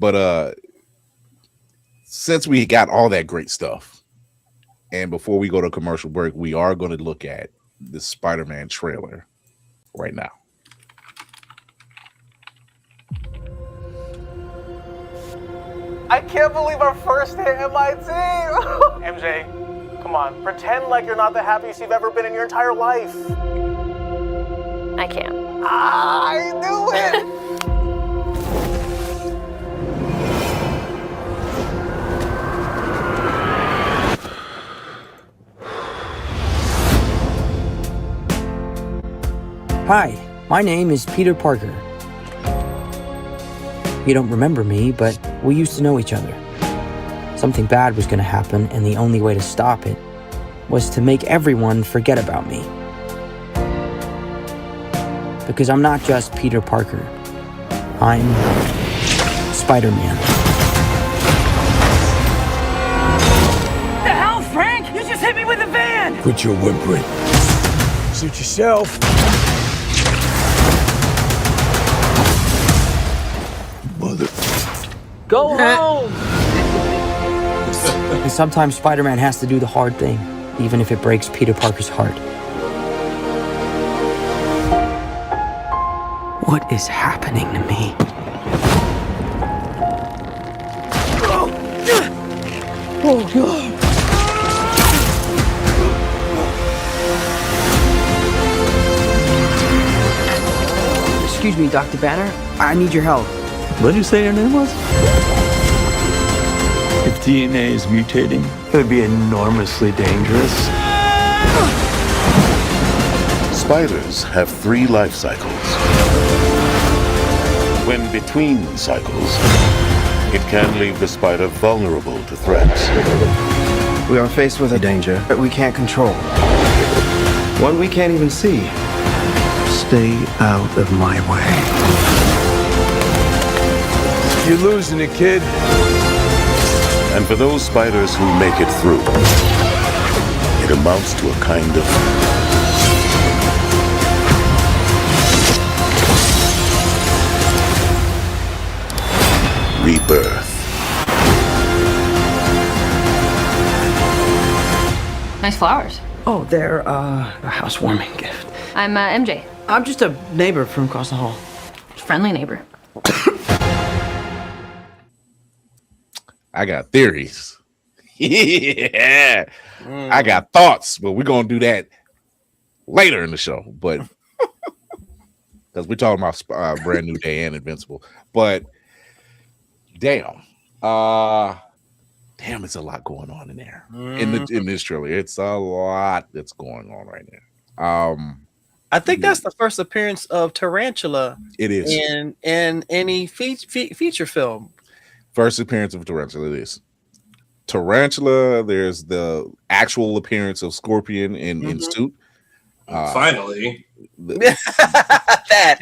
But since we got all that great stuff, and before we go to commercial break, we are going to look at the Spider-Man trailer right now. I can't believe our first hit in my team. MJ, come on, pretend like you're not the happiest you've ever been in your entire life. I can't. I knew it. Hi, my name is Peter Parker. You don't remember me, but we used to know each other. Something bad was going to happen, and the only way to stop it was to make everyone forget about me. Because I'm not just Peter Parker. I'm Spider-Man. The hell, Frank? You just hit me with a van! Quit your whimpering. Suit yourself. Mother. Go home! And sometimes Spider-Man has to do the hard thing, even if it breaks Peter Parker's heart. What is happening to me? Oh, God. Excuse me, Dr. Banner. I need your help. What did you say your name was? If DNA is mutating, it would be enormously dangerous. Spiders have 3 life cycles. When between cycles, it can leave the spider vulnerable to threats. We are faced with a danger that we can't control. One we can't even see. Stay out of my way. You're losing it, kid. And for those spiders who make it through, it amounts to a kind of rebirth. Nice flowers. Oh, they're a housewarming gift. I'm MJ. I'm just a neighbor from across the hall. Friendly neighbor. I got theories. Yeah. I got thoughts, but we're going to do that later in the show. But because we're talking about Brand New Day and Invincible. But damn. Damn, it's a lot going on in there. In this trailer. It's a lot that's going on right now. I think that's the first appearance of Tarantula. It is in any feature film. First appearance of Tarantula. It is Tarantula. There's the actual appearance of Scorpion in suit. Finally, that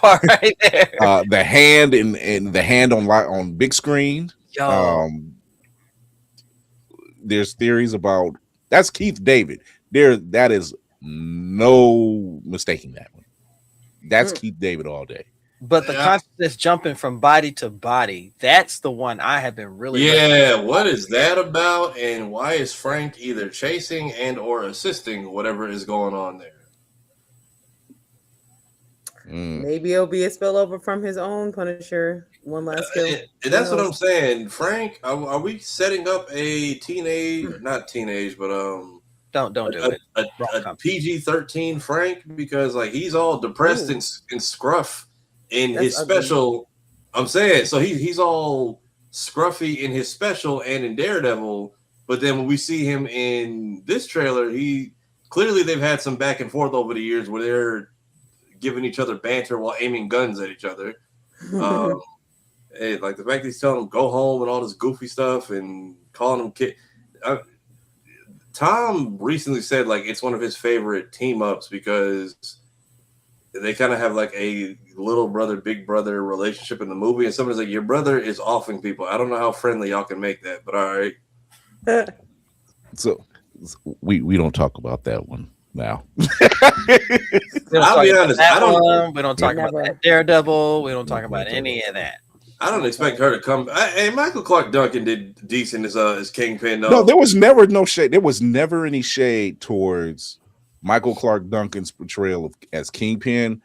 part right there. The hand and the hand on big screen. There's theories about that's Keith David. That is no mistaking that one. That's Keith David all day. But the consciousness jumping from body to body, that's the one I have been really what is that about? And why is Frank either chasing and or assisting whatever is going on there? Maybe it'll be a spillover from his own Punisher. One last kill. That's what I'm saying. Frank, are we setting up a teenage, not teenage, but don't do it. A PG-13 Frank, because like he's all depressed and scruff in his special. I'm saying so he's all scruffy in his special and in Daredevil, but then when we see him in this trailer, he clearly they've had some back and forth over the years where they're giving each other banter while aiming guns at each other. Hey, like the fact that he's telling him go home and all this goofy stuff and calling him kid. Tom recently said like it's one of his favorite team ups because they kind of have like a little brother, big brother relationship in the movie. And somebody's like, your brother is offing people. I don't know how friendly y'all can make that, but all right. So we don't talk about that one now. I'll be honest. I don't. We don't talk about that Daredevil. We don't talk about any of that. I don't expect her to come. Hey, Michael Clark Duncan did decent as Kingpin. Though. No, there was never no shade. There was never any shade towards Michael Clark Duncan's portrayal as Kingpin.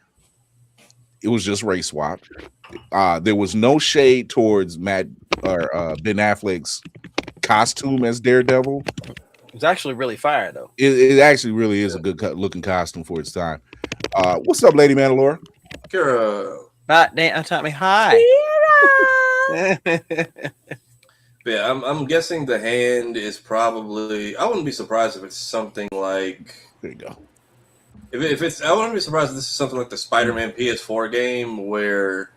It was just race swap. There was no shade towards Matt or Ben Affleck's costume as Daredevil. It's actually really fire though. It actually really is a good looking costume for its time. What's up, Lady Mandalore? Kira. Tommy, hi. Yeah, I'm guessing the hand is probably. I wouldn't be surprised if it's something like. There you go. If it's, I wouldn't be surprised if this is something like the Spider-Man PS4 game where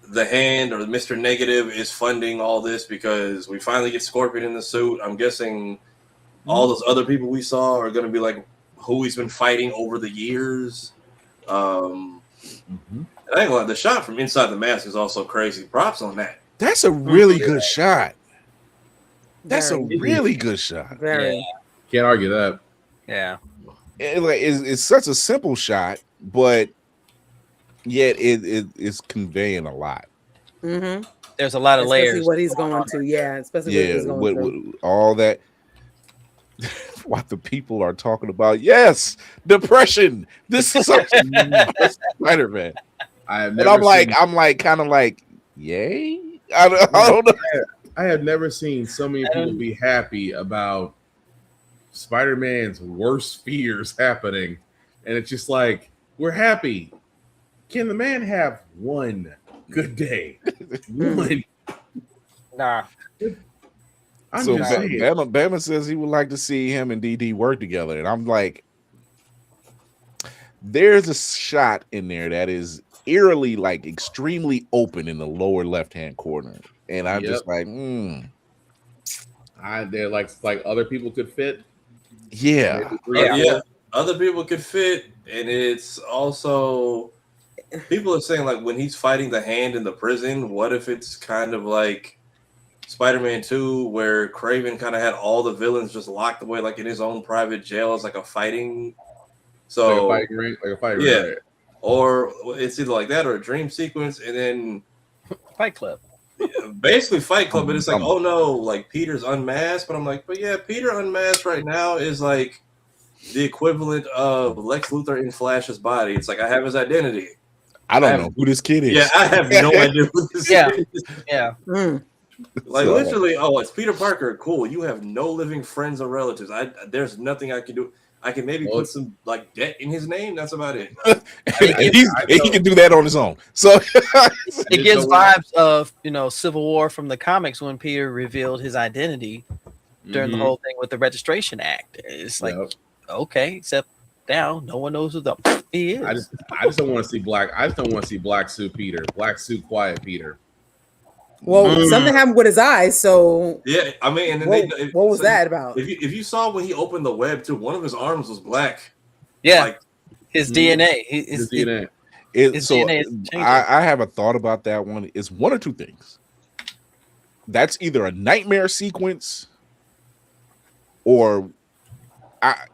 the hand or Mr. Negative is funding all this because we finally get Scorpion in the suit. I'm guessing all those other people we saw are going to be like who he's been fighting over the years. And I ain't gonna lie, the shot from inside the mask is also crazy. Props on that. That's a really good shot. That's a really good shot. Very. Can't argue that. Yeah. It's such a simple shot, but yet it's conveying a lot. Mm-hmm. There's a lot of especially layers. What he's going to, yeah. Especially what he's going to. All that. What the people are talking about? Yes, depression. This is Spider-Man. I'm like, kind of like, yay. I don't know. I have never seen so many people be happy about Spider-Man's worst fears happening, and it's just like, we're happy. Can the man have one good day? One. Nah. So Bama says he would like to see him and DD work together, and I'm like, there's a shot in there that is eerily, like, extremely open in the lower left-hand corner, and I'm just like, they're like other people could fit. Yeah. Other people could fit, and it's also people are saying like when he's fighting the hand in the prison, what if it's kind of like Spider-Man 2, where Kraven kind of had all the villains just locked away, like in his own private jail as like a fighting. So like a fighting ring, yeah. Right. Or it's either like that or a dream sequence, and then Fight Club. Basically Fight Club, but it's like, oh no, like Peter's unmasked. But I'm like, but yeah, Peter unmasked right now is like the equivalent of Lex Luthor in Flash's body. It's like I have his identity. I don't know who this kid is. Yeah, I have no idea who this kid is. Yeah. Like literally, it's Peter Parker. Cool. You have no living friends or relatives. There's nothing I can do. I can maybe put some like debt in his name. That's about it. He can do that on his own. So it gives vibes of Civil War from the comics when Peter revealed his identity during the whole thing with the Registration Act. It's like okay, except now no one knows who the he is. I just don't want to see black. I just don't want to see Black Suit Peter. Black Suit Quiet Peter. Well, something happened with his eyes, so yeah. I mean, and what was that about? If you saw when he opened the web too, one of his arms was black. Yeah, like his DNA. His DNA. I have a thought about that one. It's one or two things. That's either a nightmare sequence, or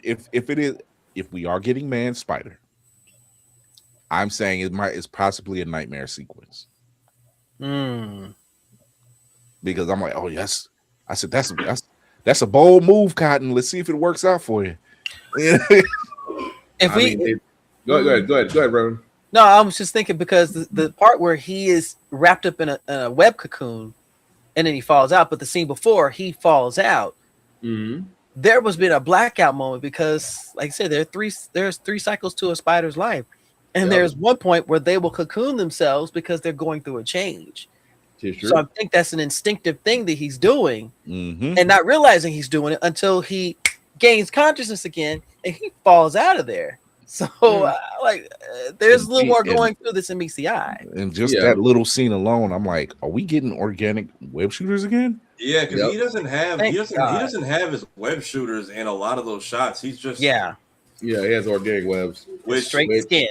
if we are getting Man Spider, I'm saying it's possibly a nightmare sequence. Because I'm like, oh yes, I said that's a bold move, Cotton. Let's see if it works out for you. Go ahead, Rowan. No, I was just thinking because the part where he is wrapped up in a web cocoon, and then he falls out. But the scene before he falls out, there was been a blackout moment because, like I said, there's three cycles to a spider's life, and there's one point where they will cocoon themselves because they're going through a change. So I think that's an instinctive thing that he's doing and not realizing he's doing it until he gains consciousness again and he falls out of there. So there's a little more going through this in meets the eye. And just that little scene alone, I'm like, are we getting organic web shooters again? Yeah, because he doesn't have he doesn't have his web shooters in a lot of those shots. He's just he has organic webs. Straight skin.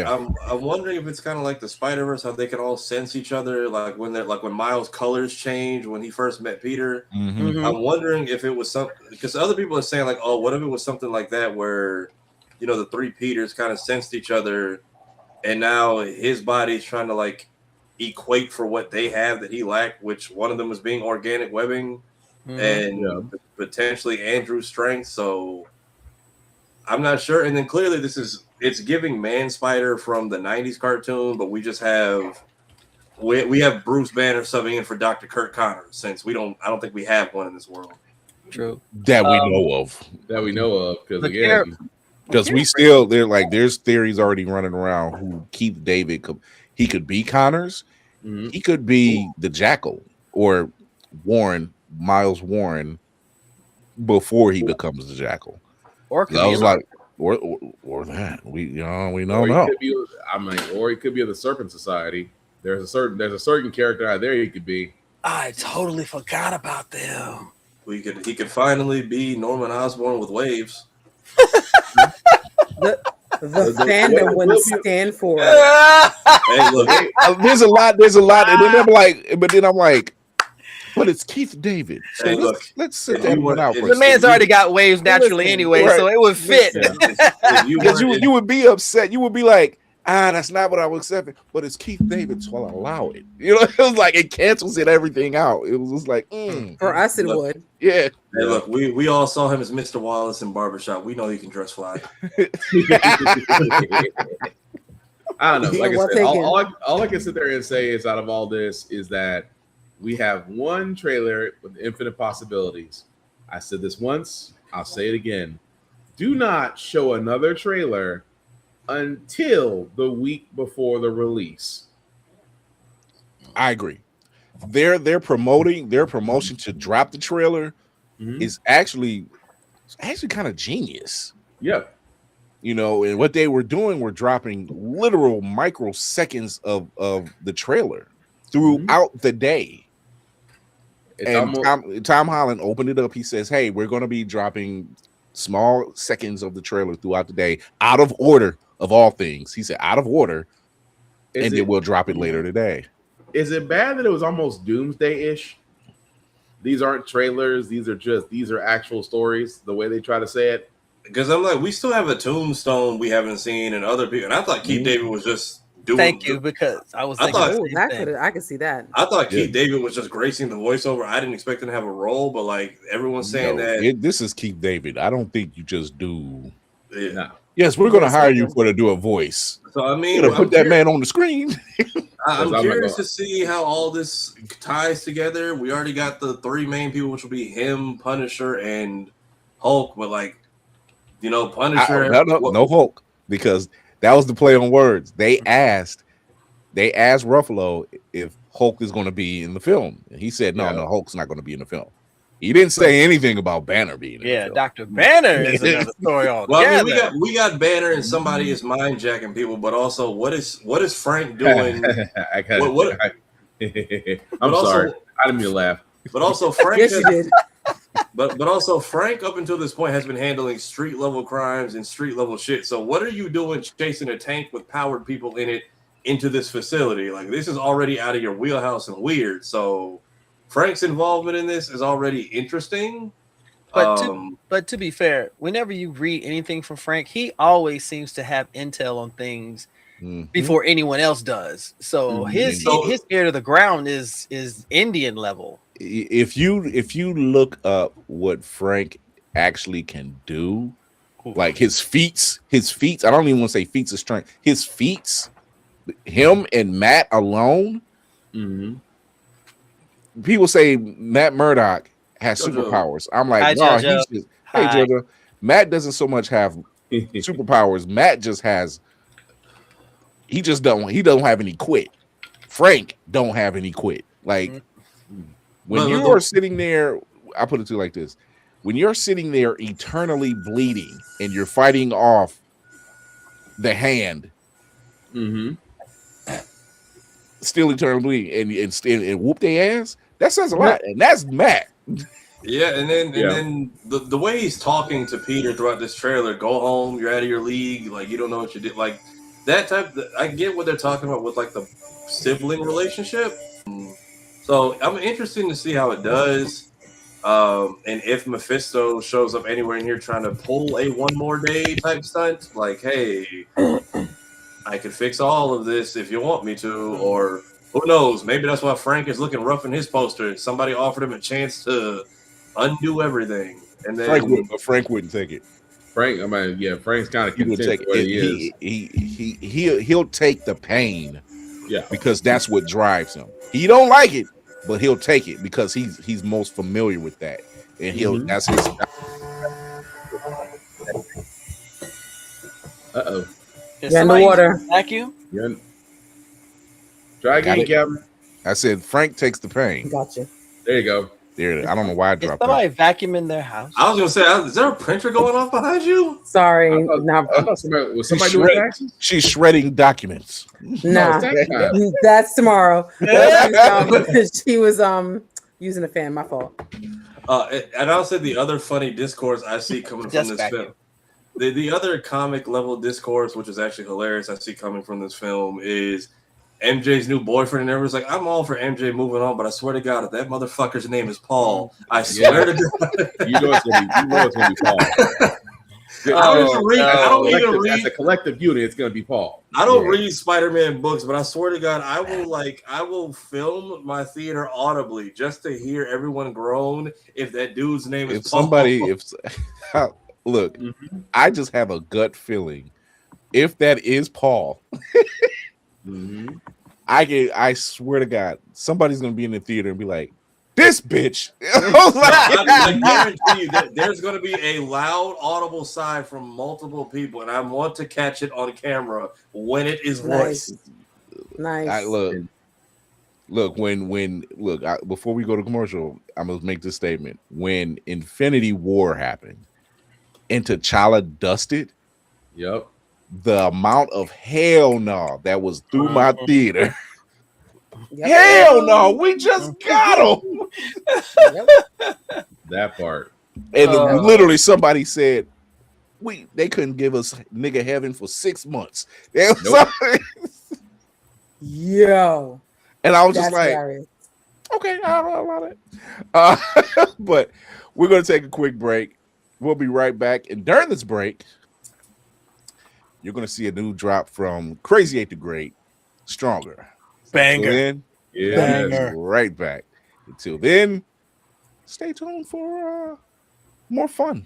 I'm wondering if it's kind of like the Spider-Verse, how they can all sense each other, like when Miles' colors change when he first met Peter. I'm wondering if it was something, because other people are saying like, oh, what if it was something like that where the three Peters kind of sensed each other, and now his body's trying to like equate for what they have that he lacked, which one of them was being organic webbing and potentially Andrew's strength. So I'm not sure. And then clearly it's giving Man Spider from the 90s cartoon, but we just have we have Bruce Banner subbing in for Dr. Kurt Connors, since I don't think we have one in this world. True. That we know of. That we know of. Because there's theories already running around who Keith David he could be Connors. Mm-hmm. He could be the Jackal or Miles Warren before he becomes the Jackal. Or I was like, or that we know. Or he could be of the Serpent Society. There's a certain character out there he could be. I totally forgot about them. He could finally be Norman Osborn with waves. The fandom wouldn't stand for it. Hey, look, there's a lot, and then I'm like, but it's Keith David. So hey, let's sit that one out. The man's already got waves naturally anyway, right. So it would fit. Because you would be upset. You would be like, that's not what I was accepting. But it's Keith David, so I'll allow it. It was like it cancels everything out. It was just like, for us, it would. Yeah. Hey, look, we all saw him as Mr. Wallace in Barbershop. We know he can dress fly. I don't know. Like I said, all I can sit there and say is out of all this is that we have one trailer with infinite possibilities. I said this once, I'll say it again. Do not show another trailer until the week before the release. I agree. Their promotion to drop the trailer is actually kind of genius. Yep. And what they were doing were dropping literal microseconds of the trailer throughout the day. Tom Holland opened it up. He says, "Hey, we're going to be dropping small seconds of the trailer throughout the day, out of order of all things." He said, "Out of order," and then we'll drop it later today. Is it bad that it was almost doomsday-ish? These aren't trailers; these are actual stories. The way they try to say it, because I'm like, we still have a Tombstone we haven't seen, and other people. And I thought Keith David was just doing. Thank you, because I could see that. I thought Keith David was just gracing the voiceover. I didn't expect him to have a role, but like everyone's saying this is Keith David. I don't think you just do. Yeah. No. Yes, we're going to hire you to do a voice. So I mean, put that man on the screen. I'm curious to see how all this ties together. We already got the three main people, which will be him, Punisher, and Hulk. But like, Punisher. No Hulk, because that was the play on words. They asked Ruffalo if Hulk is going to be in the film, and he said no, Hulk's not going to be in the film. He didn't say anything about Banner being in the film. Dr. Banner is another story altogether. Well, I mean, we got Banner and somebody is mind jacking people, but also what is Frank doing? I'm sorry, I didn't mean to laugh. But also Frank, yes, you did. But also Frank up until this point has been handling street level crimes and street level shit. So what are you doing chasing a tank with powered people in it into this facility? Like, this is already out of your wheelhouse and weird. So Frank's involvement in this is already interesting. But to be fair, whenever you read anything from Frank, he always seems to have intel on things before anyone else does. So his ear to the ground is Indian level. If you look up what Frank actually can do, like his feats, I don't even want to say feats of strength. His feats, him and Matt alone. People say Matt Murdock has superpowers. I'm like, no, hey Jojo. Matt doesn't so much have superpowers. Matt just has. He don't have any quit. Frank don't have any quit. Like when you are sitting there, I put it to you like this: when you're sitting there eternally bleeding and you're fighting off the hand, still eternally bleeding, and whoop their ass. That says a lot, and that's Matt. Yeah, and then the way he's talking to Peter throughout this trailer, go home, you're out of your league, like you don't know what you did, like that type. I get what they're talking about with like the sibling relationship. So I'm interested to see how it does, and if Mephisto shows up anywhere in here trying to pull a one more day type stunt, like, hey, I could fix all of this if you want me to, or Who knows? Maybe that's why Frank is looking rough in his poster. Somebody offered him a chance to undo everything, and then Frank wouldn't take it. Frank, I mean, yeah, Frank's kind of He would content take where it. he is. He'll take the pain. Yeah, because that's what drives him. He don't like it, but he'll take it because he's most familiar with that, and that's his. Is in the somebody water. vacuum? Yeah. Try again, Kevin. I said Frank takes the pain. Gotcha. There you go. There, I don't know why I Is dropped somebody that. vacuuming their house? I was gonna say, is there a printer going off behind you? Sorry, I thought somebody doing taxes? She's shredding documents. Nah, that's tomorrow. She was using a fan. My fault. And I'll say the other funny discourse I see coming from this film. The other comic level discourse, which is actually hilarious, I see coming from this film is MJ's new boyfriend, and everyone's like, I'm all for MJ moving on, but I swear to God, if that motherfucker's name is Paul, I swear to God. You know it's gonna be Paul. I don't even read. As a collective unit, it's gonna be Paul. I don't read Spider-Man books, but I swear to God, I will film my theater audibly just to hear everyone groan if that dude's name is Paul. Look, I just have a gut feeling if that is Paul. I swear to God, somebody's gonna be in the theater and be like, "This bitch." I guarantee you that there's gonna be a loud, audible sigh from multiple people, and I want to catch it on camera when it is voiced. Nice. Before we go to commercial, I'm gonna make this statement. When Infinity War happened and T'Challa dusted, yep, the amount of hell no that was through my theater. Hell no, we just got him. That part. And literally somebody said, they couldn't give us nigga heaven for 6 months. Yo. And I was just like, hilarious. Okay, I love it. But we're going to take a quick break. We'll be right back. And during this break, you're going to see a new drop from Crazy 8 the Great, Stronger. Banger. Then, Banger. Right back. Until then, stay tuned for more fun.